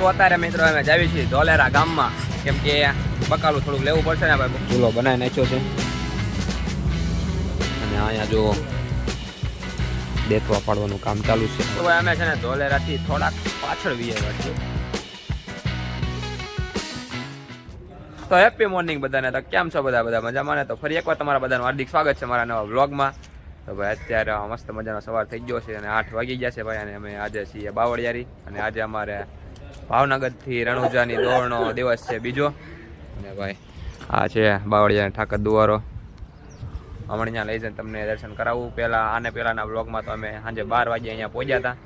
તો અત્યારે મિત્રો અમે જાવી છીએ ધોલેરા ગામમાં, કેમ કે બકાલું થોડુંક લેવું પડશે ને ભાઈ. ચૂલો બનાવી નાખ્યો છે અને અહીંયા જો દેખવા પાડવાનું કામ ચાલુ છે. તો ભાઈ અમે છે ને ધોલેરાથી થોડાક પાછળ વિયેલા છીએ. તો હેપી મોર્નિંગ બધાને. તો કેમ છો બધા મજામાં ને? તો ફરી એકવાર તમારા બધાનું હાર્દિક સ્વાગત છે મારા નવા વ્લોગમાં. તો ભાઈ અત્યારે મસ્ત મજાનો સવાર થઈ ગયો છે અને 8 વાગી ગયા છે ભાઈ. અને અમે આજે છીએ બાવળિયારી અને આજે અમારે ભાવનગરથી રણુજાની દોડનો દિવસ છે બીજો. અને ભાઈ આ છે બાવળિયાની ઠાકર દુવારો. હમણાં અહીંયા લઈ જઈને તમને દર્શન કરાવવું. પહેલાંના વ્લોગમાં તો અમે સાંજે 12 વાગે અહીંયા પહોંચ્યા હતા.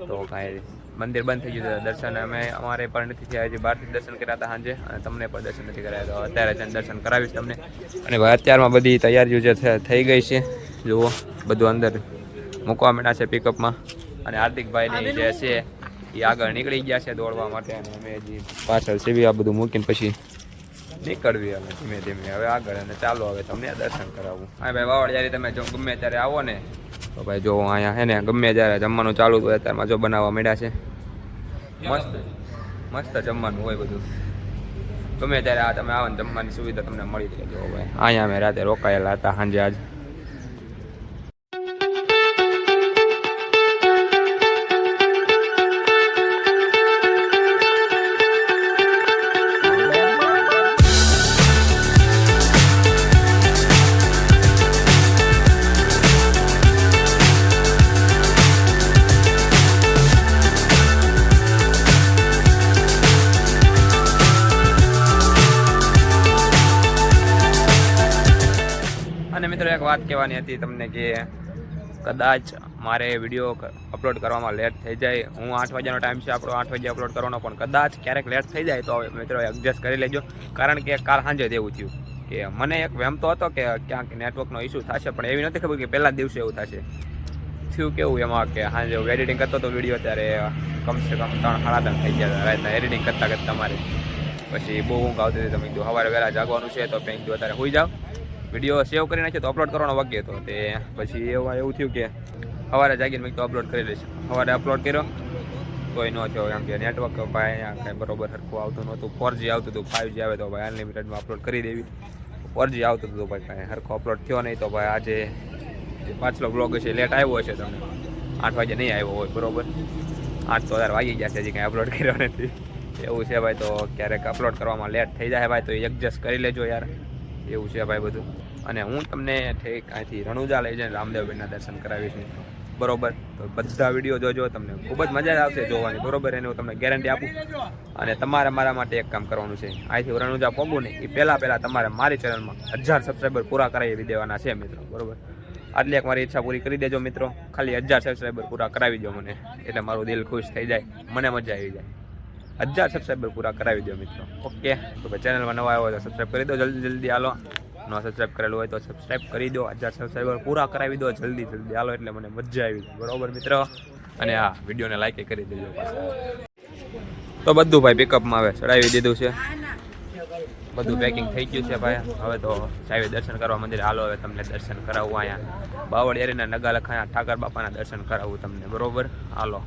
તો કાંઈ મંદિર બંધ થઈ ગયું. દર્શન અમારે પણ નથી થયા. હજી 12થી દર્શન કર્યા હતા સાંજે અને તમને પણ દર્શન નથી કરાયા. તો અત્યારે જઈને દર્શન કરાવીશ તમને. અને ભાઈ અત્યારમાં બધી તૈયારીઓ જે થઈ ગઈ છે. જુઓ બધું અંદર મૂકવા માંડ્યા છે પિકઅપમાં. અને હાર્દિકભાઈની જે છે એ આગળ નીકળી ગયા છે દોડવા માટે. અને અમે હજી પાછળ સેવી આ બધું મૂકીને પછી નીકળવી અમે ધીમે ધીમે હવે આગળ. અને ચાલો હવે તમને દર્શન કરાવવું. હા ભાઈ બાવળિયારી તમે જો ગમે ત્યારે આવો ને તો ભાઈ જો અહીંયા હે ને ગમે ત્યારે જમવાનું ચાલુ હોય અત્યારમાં જો બનાવવા માંડ્યા છે. મસ્ત મસ્ત જમવાનું હોય બધું. ગમે ત્યારે આ તમે આવો ને જમવાની સુવિધા તમને મળી જાય. જો ભાઈ અહીંયા અમે રાતે રોકાયેલા હતા સાંજે આજ. અને મિત્રો એક વાત કહેવાની હતી તમને કે કદાચ મારે વિડીયો અપલોડ કરવામાં લેટ થઈ જાય. હું 8 વાગ્યાનો ટાઈમ છે આપણો, 8 વાગ્યે અપલોડ કરવાનો, પણ કદાચ ક્યારેક લેટ થઈ જાય તો મિત્રો એડજસ્ટ કરી લેજો. કારણ કે કાલ સાંજે જ એવું થયું કે મને એક વહેમ તો હતો કે ક્યાંક નેટવર્કનો ઇસ્યુ થશે, પણ એવી નથી ખબર કે પહેલા દિવસે એવું થશે. થયું કેવું એમાં કે સાંજે હું એડિટિંગ કરતો હતો વિડીયો ત્યારે કમસે કમ 3-3:30 થઈ ગયા રાતના એડિટિંગ કરતાં મારે. પછી બહુ ઊંઘ આવતી હતી. તમે કીધું સવારે વહેલા જાગવાનું છે તો કંઈક અત્યારે હોઈ જાઓ. વિડીયો સેવ કરી નાખ્યો તો અપલોડ કરવાનો વાગ્ય હતો. તે પછી એવું થયું કે સવારે જાગીને મેં તો અપલોડ કરી લઈશ. સવારે અપલોડ કર્યો તોય ન થયો, કેમ કે નેટવર્ક ભાઈ અહીંયા કાંઈ બરોબર સરખું આવતું નહોતું. 4G આવતું હતું. 5G આવે તો ભાઈ અનલિમિટેડમાં અપલોડ કરી દેવી. 4G આવતું હતું ભાઈ કાંઈ સરખો અપલોડ થયો નહીં. તો ભાઈ આજે જે પાછલો બ્લોગ હશે લેટ આવ્યો હશે. તમને 8 વાગે નહીં આવ્યો હોય બરોબર. 8 તો 10 વાગી ગયા છે, હજી કાંઈ અપલોડ કર્યો નથી. એવું છે ભાઈ. તો ક્યારેક અપલોડ કરવામાં લેટ થઈ જાય ભાઈ, તો એડજસ્ટ કરી લેજો યાર. એવું છે ભાઈ બધું. અને હું તમને ઠેક અહીંથી રણુજા લઈ જઈને રામદેવભાઈના દર્શન કરાવીશ બરોબર. તો બધા વિડીયો જોજો, તમને ખૂબ જ મજા આવશે જોવાની બરોબર. એને હું તમને ગેરંટી આપું. અને તમારે મારા માટે એક કામ કરવાનું છે. અહીંથી રણુજા પહોંચું ને એ પહેલાં તમારે મારી ચેનલમાં 1000 સબસ્ક્રાઈબર પૂરા કરાવી દેવાના છે મિત્રો બરોબર. આટલી એક મારી ઈચ્છા પૂરી કરી દેજો મિત્રો. ખાલી 1000 સબસ્ક્રાઈબર પૂરા કરાવી દો મને, એટલે મારું દિલ ખુશ થઈ જાય, મને મજા આવી જાય. 1000 સબસ્ક્રાઈબર પૂરા કરાવી દો મિત્રો. ઓકે. તો ભાઈ ચેનલમાં નવા આવ્યો તો સબસ્ક્રાઈબ કરી દો જલ્દી હાલો. ન સબસ્ક્રાઈબ કરેલું હોય તો સબસ્ક્રાઈબ કરી દો. 1000 સબસ્ક્રાઈબર પૂરા કરાવી દો જલ્દી હાલો, એટલે મને મજા આવી જાય બરોબર મિત્રો. અને આ વિડીયોને લાઈક કરી દેજો પાછા. તો બધું ભાઈ પિકઅપમાં હવે ચડાવી દીધું છે. બધું પેકિંગ થઈ ગયું છે ભાઈ. હવે તો ચાવી દર્શન કરવા મંદિરે હાલો. હવે તમને દર્શન કરાવવું અહીંયા બાવળિયારીના નગા લખાયા ઠાકર બાપાના દર્શન કરાવવું તમને બરોબર. હાલો.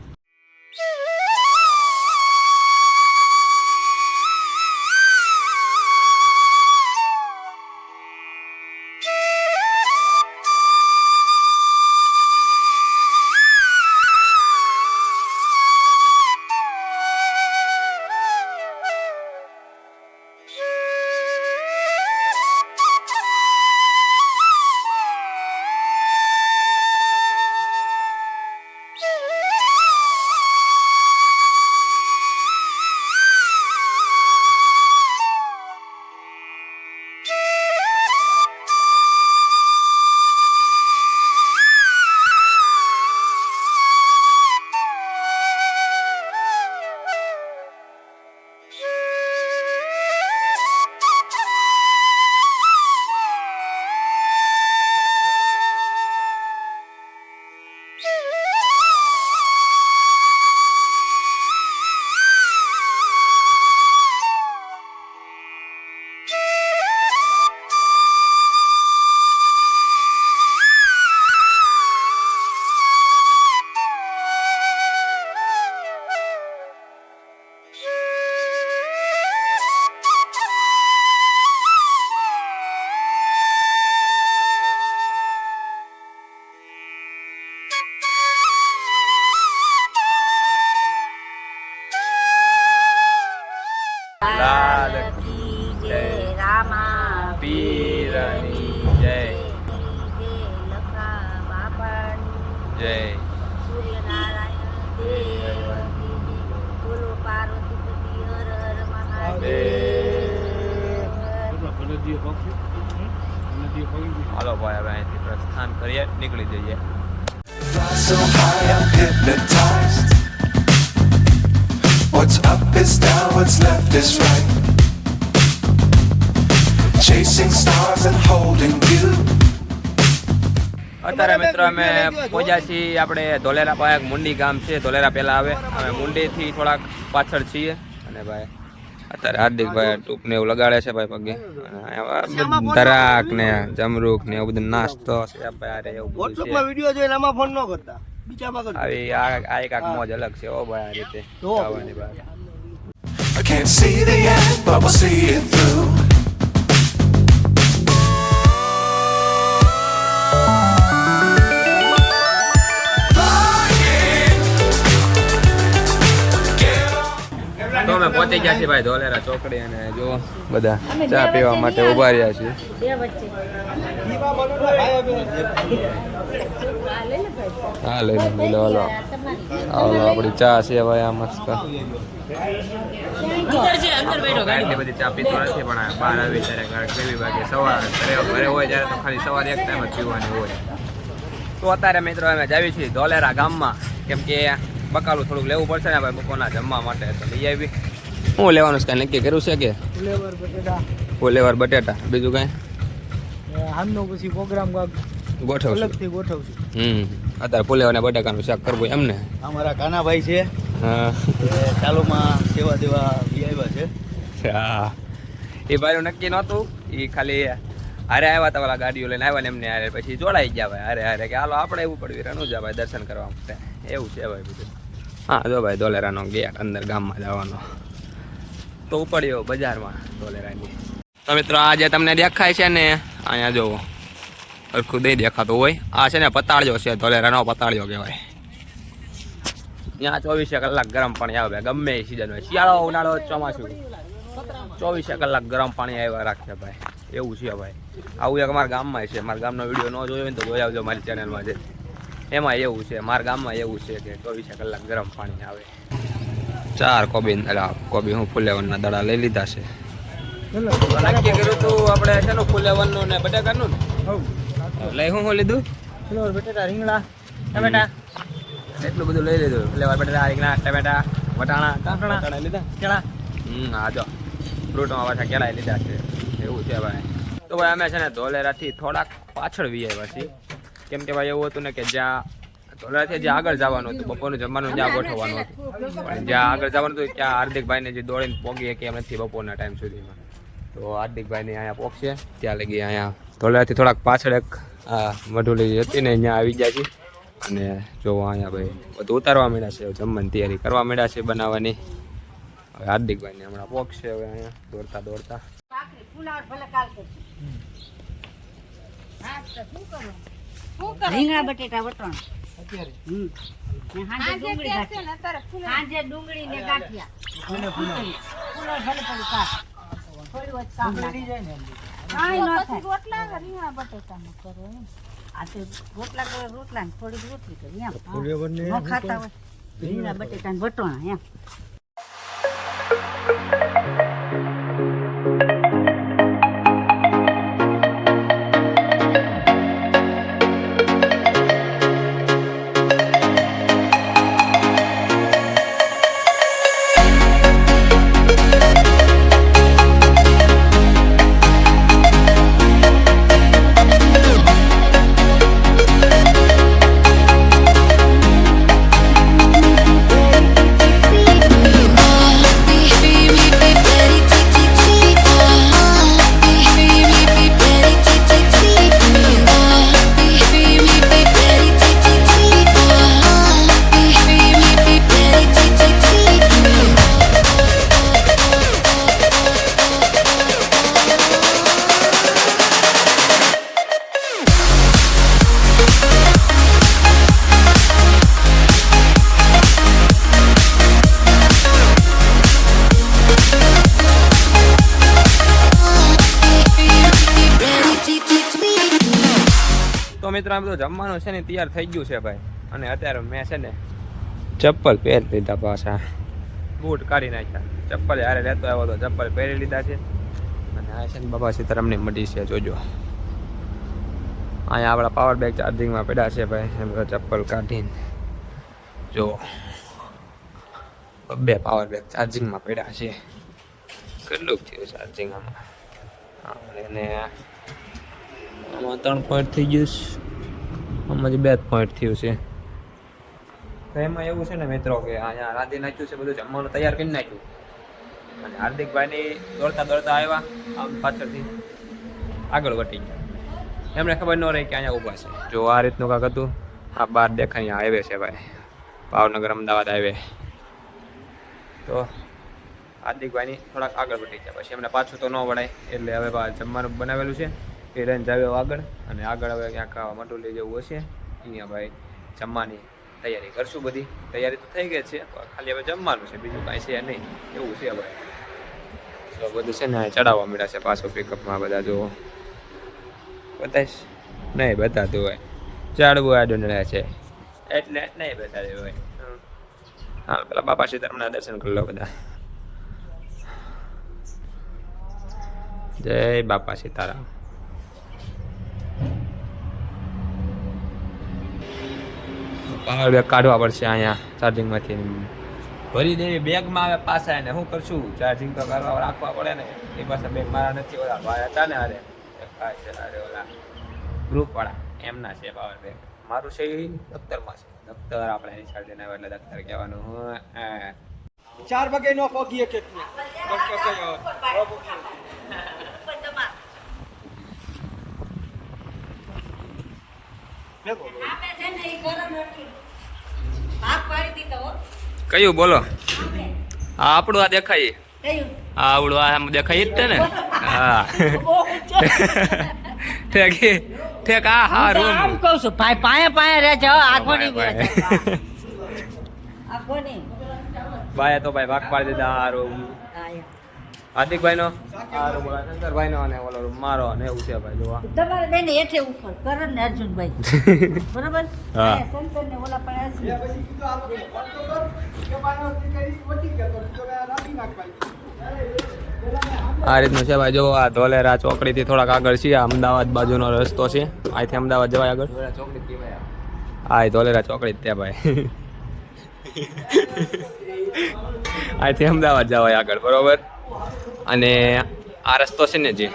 લાલ કી જય. જય રામા પીરની જય જય લખા બાપાની જય સૂર્યનારાયણ દેવ કી જય. બોલો પાર્વતી પતિ હર હર મહાદેવ. હાલો ભાઈ હવે અહીંથી પ્રસ્થાન કરીએ નીકળી જઈએ. So high I'm hypnotized. What's up is down, what's left is right. Chasing stars and holding you. અત્યારે મિત્રો અમે પહોંચ્યા છીએ આપણે ધોલેરા પાસે મુંડી ગામ છે. ધોલેરા પહેલા આવે અમે મુંડીથી થોડાક પાછળ છીએ. અને ભાઈ અત્યારે હાર્દિકભાઈ ટૂંક ને એવું લગાડે છે ભાઈ પગે. ધરાક ને જમરૂક ને એવું બધું નાસ્તો છે ભાઈ. એવું બધું છે. વિડિયો જોઈને આમાં ફોન ન કરતા બીજામાં કરતા. આવી આ એક મોજ અલગ છે ઓ ભાઈ. આ રીતે ખાવાની ભાઈ. I can't see the end, but we'll see it through. તો અમે પહોંચી ગયા છીએ ભાઈ ધોલેરા ચોકડી. અને જો બધા ચા પીવા માટે ઉભા રહ્યા છીએ. હા લઈ લો હાલો આપણી ચા છે ભાઈ. આ મસ્ત એટલી બધી ચા પીતો નથી પણ બહાર આવી ત્યારે કેવી વાગે સવાર ઘરે હોય ત્યારે તો ખાલી સવારે એક ટાઈમ જ પીવાની હોય. તો અત્યારે મિત્રો અમે જાવી છીએ ધોલેરા ગામમાં. કેમ કે બકાલું થોડુંક લેવું પડશે ને ભાઈ બપોરના જમવા માટે. તો લઈ આવી. શું લેવાનું છે કાંઈ નક્કી કર્યું છે કે? ફુલેવર બટેટા. ફુલેવર બટેટા. બીજું કાંઈ આમનો પછી પ્રોગ્રામ ગોઠવશું. અલગથી ગોઠવશું. અત્યારે ફુલેવર ને બટાકાનું શાક કરવું એમને. અમારા કાનાભાઈ છે હા ચાલુમાં સેવા દેવા આવ્યા છે. હા એ ભાઈનું નક્કી નહોતું. એ ખાલી હારે આવ્યા હતા ઓલા ગાડીઓ લઈને આવ્યા ને એમને હારે પછી જોડાઈ ગયા ભાઈ હારે હારે કે હાલો આપણે એવું પડવી રણુજા ભાઈ દર્શન કરવા માટે. એવું છે ભાઈ બધું. હા જો ભાઈ ધોલેરાનો ગેટ અંદર ગામમાં જવાનો. તો ઉપડ્યો બજારમાં ધોલેરાની. તો મિત્રો આ જે તમને દેખાય છે ને અહીંયા જોવો સરખું દહીં દેખાતું હોય. આ છે ને પતાળ્યો છે ધોલેરાનો પતાળ્યો કહેવાય. ત્યાં 24 કલાક ગરમ પાણી આવે ગમે એ સિઝન હોય. શિયાળો ઉનાળો ચોમાસું 24 કલાક ગરમ પાણી આવ્યા રાખે ભાઈ. એવું છે ભાઈ. આવું એક અમારા ગામમાં છે. મારા ગામનો વિડીયો ન જોયો હોય ને તો જોઈ આવજો મારી ચેનલમાં છે. એમાં એવું છે મારા ગામમાં એવું છે કે 24 કલાક ગરમ પાણી આવે. 4 કોબી હું ફુલેવરના દડા લઈ લીધા છે. નક્કી કર્યું તું આપણે છે ને ફુલેવરનું ને બટાકાનું ને લઈ હું લીધું ફુલેવર બટેટા રીંગણા ટમેટા એટલું બધું લઈ લીધું. ફુલેવર બટાટા રીંગણા ટમેટા વટાણા લીધા. કેળા હા જો ફ્રૂટમાં પાછા કેળાઈ લીધા છે. એવું છે ભાઈ. તો ભાઈ અમે છે ને ધોલેરાથી થોડાક પાછળ વી આવ્યા છીએ. કેમ કે ભાઈ એવું હતું ને કે જ્યાં ધોલેરાથી જ્યાં આગળ જવાનું હતું બપોરનું જમવાનું જ્યાં ગોઠવવાનું હતું પણ જ્યાં આગળ જવાનું હતું ત્યાં હાર્દિકભાઈને જે દોડીને પોગીએ કે એમ નથી બપોરના ટાઈમ સુધીમાં. તો હાર્દિકભાઈને અહીંયા પહોંચશે ત્યાં લગી અહીંયા ધોલેરાથી થોડાક પાછળ એક મઢુલી હતી ને અહીંયા આવી ગયા છે. અને જોવો અહીંયા ભાઈ બધું ઉતારવા માંડ્યા છે. જમવાની તૈયારી કરવા માંડ્યા છે બનાવવાની. હવે હાર્દિકભાઈને હમણાં પહોંચશે હવે અહીંયા દોડતા દોડતા. રીંગણા બટેટા વટણ અત્યારે સાંજે ડુંગળી ને ગાંઠિયા ફૂલો ભલે ભલે કાઢ થોડી વચ્ચે કામ લઈ જાય ને કાંઈ ન થાય રોટલા રીંગણા બટેટાનું કરો એમ. આ તો રોટલા કરે રોટલા ને થોડીક રોટલી કરી એમ ફુલેવરને ન ખાતા હોય રીંગણા બટેટા ને વટોણા એમ. Baby, મિત્રો આ બધું જમવાનું છે ને તૈયાર થઈ ગયું છે ભાઈ. અને અત્યારે મેં છે ને ચપ્પલ પહેરી લીધા પાછા, બૂટ કાઢી નાખ્યા. ચપ્પલ યારે લેતો આવ્યો તો ચપ્પલ પહેરી લીધા છે. અને આ છે ને બાબા સીતારામની મઢી છે, જોજો. અહીંયા આપણા પાવર બેંક ચાર્જિંગમાં પડ્યા છે ભાઈ. એમ તો ચપ્પલ કાઢીને જો 2 પાવર બેંક ચાર્જિંગમાં પડ્યા છે. કેટલું થયું ચાર્જિંગ આમાં? અને આમાં 3 પોઈન્ટ થઈ ગયું છે, આમાં 2 પોઈન્ટ થયું છે. તો એમાં એવું છે ને મિત્રો કે અહીંયા રાંધી નાખ્યું છે, બધું જમવાનું તૈયાર કરી નાખ્યું. અને હાર્દિકભાઈની દોડતા દોડતા આવ્યા આમ પાછળથી, આગળ વટી ગયા. એમને ખબર ન રહી કે અહીંયા ઊભા છે. જો આ રીતનું કાંક હતું. આ બહાર દેખાય અહીંયા હાઈવે છે ભાઈ, ભાવનગર અમદાવાદ હાઈવે. તો હાર્દિકભાઈની થોડાક આગળ વટી ગયા. પછી એમને પાછું તો ન વળાય, એટલે હવે જમવાનું બનાવેલું છે એ લઈને જાવ્યો આગળ. અને આગળ હવે ક્યાંક મટુલી જેવું હશે, અહીંયા ભાઈ જમવાની તૈયારી કરશું. બધી તૈયારી તો થઈ ગઈ છે, ખાલી હવે જમવાનું છે, બીજું કાંઈ છે નહીં. એવું છે ભાઈ. તો બધું છે ને ચડાવવા મળ્યા છે પાછું પિકઅપમાં. બધા જુઓ, બતાવીશ નહીં બતાતું હોય, ચડવું આડું રહે છે એટલે નહીં બતાવ્યું હોય. હા, પેલા બાપા સીતારામના દર્શન કરી લો બધા. જય બાપા સીતારામ. પાવર બેગ કાઢવા પડશે અહીંયા ચાર્જિંગમાંથી, ભરી દેવી બેગમાં. આવે પાછા એને શું કરશું, ચાર્જિંગ તો કરવા રાખવા પડે ને. એ પાછા બેગ મારા નથી, ઓલા ભાઈ હતા ને અરે ઓલા ગ્રુપવાળા, એમના છે પાવર બેગ. મારું છે એ દફતરમાં છે. દફતર આપણે એની સાઈડ લઈને આવે એટલે દફતર કહેવાનું. 4 વાગે નો પોગી એક કયું બોલો? હા, આપણું આ દેખાય. હા, આવડું આ દેખાય જ ને. હા ઠેક. હા રૂમ કહું છું ભાઈ, પાયા પાયા રહે છે, આખો નહીં ભાઈ તો ભાઈ ભાગ પાડી દીધા. આ રૂમ હાર્દિકભાઈ નો, આ રૂમ શંકરભાઈ નો, અને ઓલો રૂમ મારો, અને એવું છે ભાઈ. જોવા તમારે બેને હેઠે ઉપર કરણ ને અર્જુનભાઈ, બરોબર? હા. શંકર ને ઓલા પણ આ રીતનું છે ભાઈ. જો આ ધોલેરા ચોકડી થી થોડાક આગળ છે, આ અમદાવાદ બાજુનો રસ્તો છે. અહીંથી અમદાવાદ જવાય આગળ. હા, ધોલેરા ચોકડી ત્યાં ભાઈ. અહીંથી અમદાવાદ જવાય આગળ, બરોબર. અને આ રસ્તો છે ને જે,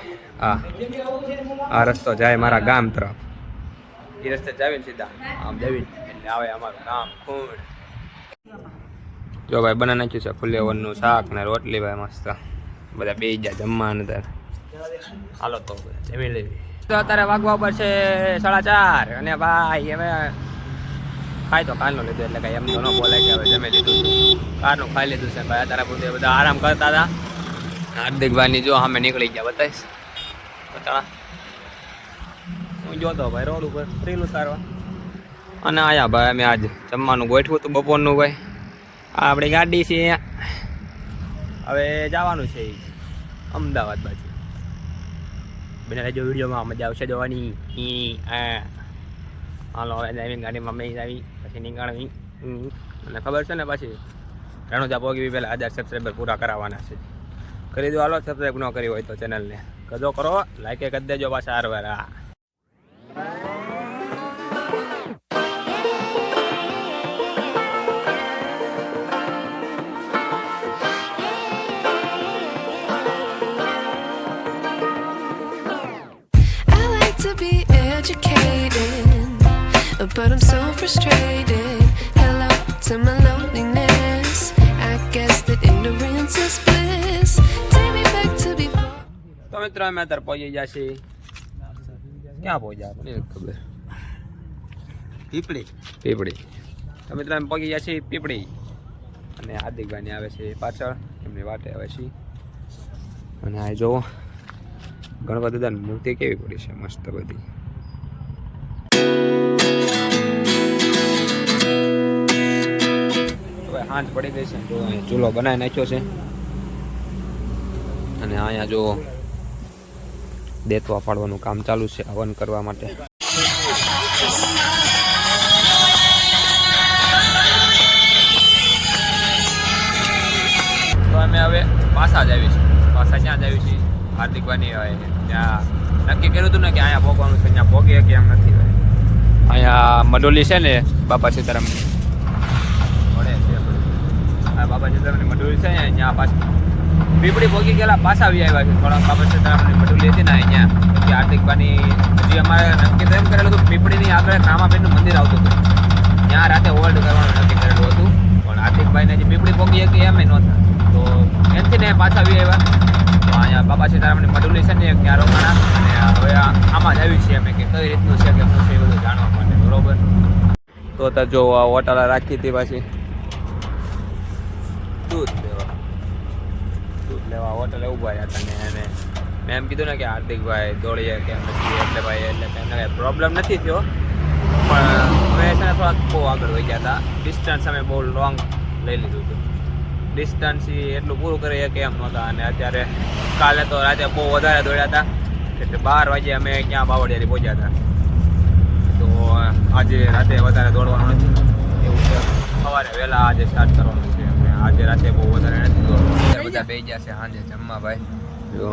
આ રસ્તો જાય મારા ગામ તરફ. એ રસ્તે જાવીને સીધા આમ જવીને એટલે આવે અમારું ગામ ખૂણ. જો ભાઈ બના નાખ્યું છે ફુલેવરનું શાક ને રોટલી ભાઈ મસ્ત. બધા બે જા જમવાનું તાર. હાલો તો જમી લેવી. તો અત્યારે વાગવા પર છે 4:30. અને ભાઈ હવે ખાઈ તો કાલનું લીધું, એટલે કઈ એમ તો ન બોલાય કે હવે જમી લીધું. કારનું ખાઈ લીધું છે ભાઈ. અત્યારે બધે બધા આરામ કરતા હતા. હાર્દિકભાઈની જો સામે નીકળી ગયા, બતાવીશ બતા. હું જોતો ભાઈ રોડ ઉપર રીલ ઉતારવા. અને આયા ભાઈ અમે આજ જમવાનું ગોઠવું હતું બપોરનું ભાઈ. આ આપણી ગાડી છે, હવે જવાનું છે અમદાવાદ બાજુ. બને રહેજો વિડીયોમાં, મજા આવશે જોવાની. હાલો હવે ડ્રાઇવિંગ ગાડીમાં મેં આવી, પછી નીકળવી. અને ખબર છે ને પછી રણુજા પોગી પહેલાં 1000 સબસ્ક્રાઈબર પૂરા કરાવવાના છે. કરી દો હાલો, સબસ્ક્રાઈબ ન કરી હોય તો ચેનલને કદો કરો, લાઈક કરી દેજો પાછા હારવાર. હા, but I'm so frustrated. Hello to my loneliness. I guess that ignorance is bliss. Take me back to before. તો મિત્રો અમે અત્યારે પહોંચી ગયા છીએ. ક્યાં પહોંચ્યા આપણને ખબર? પીપળી. તો મિત્રો અમે પહોંચી ગયા છીએ પીપળી. અને હાર્દિકભાઈને આવે છે પાછળ, એમની વાટે આવે છે. અને આ જોવો ગણપતિ દાદાની મૂર્તિ કેવી પડી છે, મસ્ત બધી. હાંજ પડી ગઈ છે, જો અહીંયા ચૂલો બનાવી નાખ્યો છે. અને અહીંયા જો દેતવા પાડવાનું કામ ચાલુ છે હવન કરવા માટે. તો અમે હવે પાછા જ આવીશું. પાછા ક્યાં જ આવીશું? હાર્દિકભાઈની હોય ત્યાં નક્કી કર્યું હતું ને કે અહીંયા ભોગવાનું છે, ત્યાં ભોગીએ કે એમ નથી હોય. અહીંયા મડોલી છે ને બાપા સીતારામ મળે છે. આ બાપા સીતારામની મડોલી છે ને ત્યાં પાછી પીપળી ભોગી ગયેલા પાછા આવી આવ્યા છે. થોડા બાપા સીતારામની મડોલી હતી ને અહીંયા પછી હાર્દિકભાઈની હજી અમારે નક્કી તો એમ કરેલું હતું પીપળીની આગળ રામાબેનનું મંદિર આવતું હતું, ત્યાં રાતે હોલ્ડ કરવાનું નક્કી કરેલું હતું. પણ હાર્દિકભાઈને હજી પીપળી ભોગી કે એમ નહોતા, તો એમથી ને પાછા આવી આવ્યા. તો અહીંયા બાબા સીતારામની મડોલી છે ને ત્યાં રોકાણા અને હવે આમાં જ આવી છીએ અમે કે કઈ રીતનું છે કે શું છે એ બધું જાણવા માટે. બરોબર, તો જો આ હોટલ રાખી હતી પાછી દૂધ લેવા હોટલે ઊભા હતા ને એને મેં એમ કીધું ને કે હાર્દિકભાઈ દોડીએ કેમ નથી, એટલે ભાઈ એટલે એમને કાંઈ પ્રોબ્લેમ નથી થયો, પણ અમે છે ને થોડાક બહુ આગળ વહી ગયા હતા. ડિસ્ટન્સ અમે બહુ લોંગ લઈ લીધું હતું. ડિસ્ટન્સ એટલું પૂરું કરી કે એમ નહોતા. અને અત્યારે કાલે તો રાતે બહુ વધારે દોડ્યા હતા, એટલે 12 વાગે અમે ક્યાં બાવળિયાથી પહોંચ્યા હતા. તો આજે રાતે વધારે દોડવાનું નથી એવું છે, સવારે વહેલા આજે સ્ટાર્ટ કરવાનું છે. આજે રાતે બહુ વધારે નથી દોડવાનું. બધા બે ગયા છે સાંજે જમવા. ભાઈ જો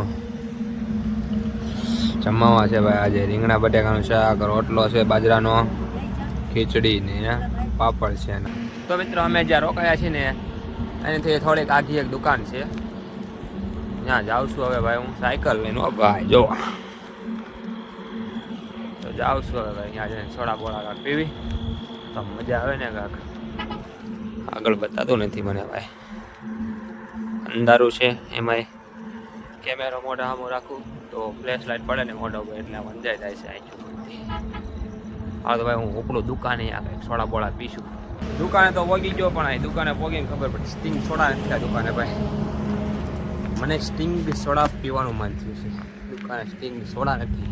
જમવામાં છે ભાઈ આજે રીંગણા બટેકાનું શાક, રોટલો છે બાજરાનો, ખીચડી ને પાપડ છે. તો મિત્રો અમે જ્યાં રોકાયા છીએ ને એનાથી થોડીક આખી એક દુકાન છે, ત્યાં જાઉં છું હવે ભાઈ. હું સાયકલ લઈને ભાઈ જો તો જાઉં છું હવે ભાઈ. ત્યાં જઈને સોડા બોડા કાંક પીવી તો મજા આવે ને કાંક. આગળ બતાતું નથી મને ભાઈ, અંધારું છે, એમાંય કેમેરો મોઢા સામું રાખું તો ફ્લેશ લાઇટ પડે ને મોઢા ઉપર એટલે અંજાઈ જાય છે. હા તો ભાઈ હું ઉપડું દુકાને આ કંઈક સોડા બોડા પીશું. દુકાને તો પોગી ગયો, પણ આ દુકાને પોગીને ખબર પડી સ્ટિંગ સોડા નથી આ દુકાને ભાઈ. મને સ્ટિંગ સોડા પીવાનું મન થયું છે, દુકાને સ્ટિંગ સોડા નથી.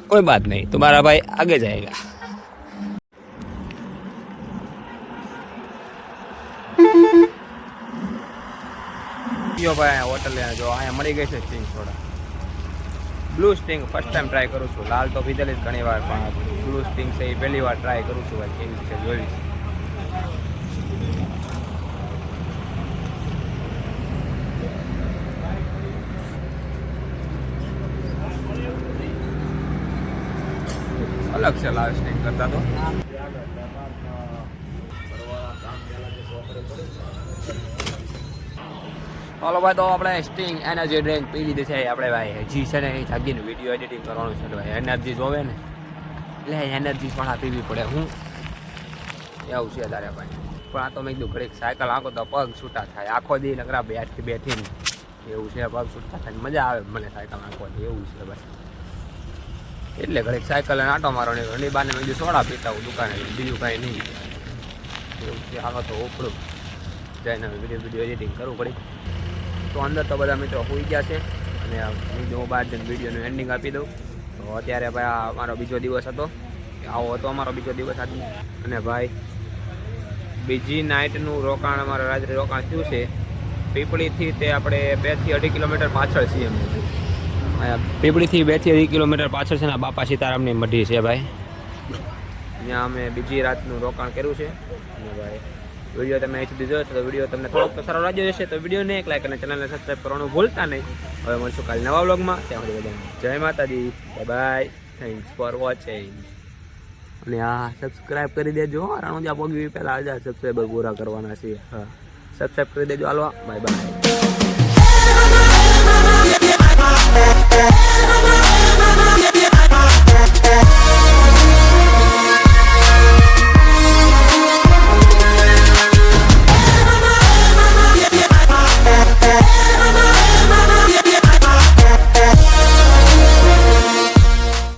કોઈ બાત નહીં, તમારા ભાઈ આગે જાયગા. જો ભાઈ હોટલ જો અહીંયા મળી ગઈ છે sting soda. Blue sting first time try કરું છું. લાલ તો પીધેલી જ ઘણી વાર, પણ બ્લુ સ્ટિંગ છે એ પહેલી વાર ટ્રાય કરું છું ભાઈ. કેવી છે જોઈશ. અલગ છે લાલ સ્ટિંગ કરતા તો. ચાલો ભાઈ, તો આપણે સ્ટિંગ એનર્જી ડ્રિંક પી લીધી છે આપણે ભાઈ. હજી છે ને એ જાગીને વિડીયો એડિટિંગ કરવાનું છે ભાઈ. એનર્જી જોવે ને એટલે એનર્જી પણ પીવી પડે. હું એવું છે તારે ભાઈ. પણ આ તો મેં કીધું ઘડીક સાયકલ આંખો તો પગ છૂટા થાય. આખો દી નકરા બેઠીને એવું છે, પગ છૂટા થાય મજા આવે મને સાયકલ આંખવાથી. એવું છે ભાઈ, એટલે ઘડીક સાયકલ આંટો મારવાની. ઘણી બાને મેં કીધું સોડા પીતા હું દુકાને, બીજું કાંઈ નહીં. એવું છે, આવો તો ઉપડું જઈને વિડીયો એડિટિંગ કરવું પડી. તો અંદર તો બધા મિત્રો હોઈ ગયા છે અને હું બહાર જઈને વિડીયોનું એન્ડિંગ આપી દઉં. તો અત્યારે ભાઈ આ અમારો બીજો દિવસ હતો, આવો હતો અમારો બીજો દિવસ આજે. અને ભાઈ બીજી નાઇટનું રોકાણ અમારું રાત્રે રોકાણ થયું છે પીપળીથી. તે આપણે 2 થી 2.5 કિલોમીટર પાછળ છીએ. પીપળીથી 2 થી 2.5 કિલોમીટર પાછળ છે ને બાપા સીતારામની મઢી છે ભાઈ. ત્યાં અમે બીજી રાતનું રોકાણ કર્યું છે. અને ભાઈ વિડીયો તમે અહીં સુધી જોયો તો વિડીયો તમને થોડોક તો સારો લાગ્યો હશે તો વિડીયોને એક લાઈક અને ચેનલને સબસ્ક્રાઈબ કરવાનું ભૂલતા નહીં. હવે મળશું કાલે નવા વ્લોગમાં. ત્યાં સુધી બધાને જય માતાજી, bye bye, thanks for watching. અને હા સબસ્ક્રાઈબ કરી દેજો. રાણુજા પોગવી પહેલાં 1000 સબસ્ક્રાઈબર પૂરા કરવાના છે. હા સબસ્ક્રાઈબ કરી દેજો. હાલો બાય બાય.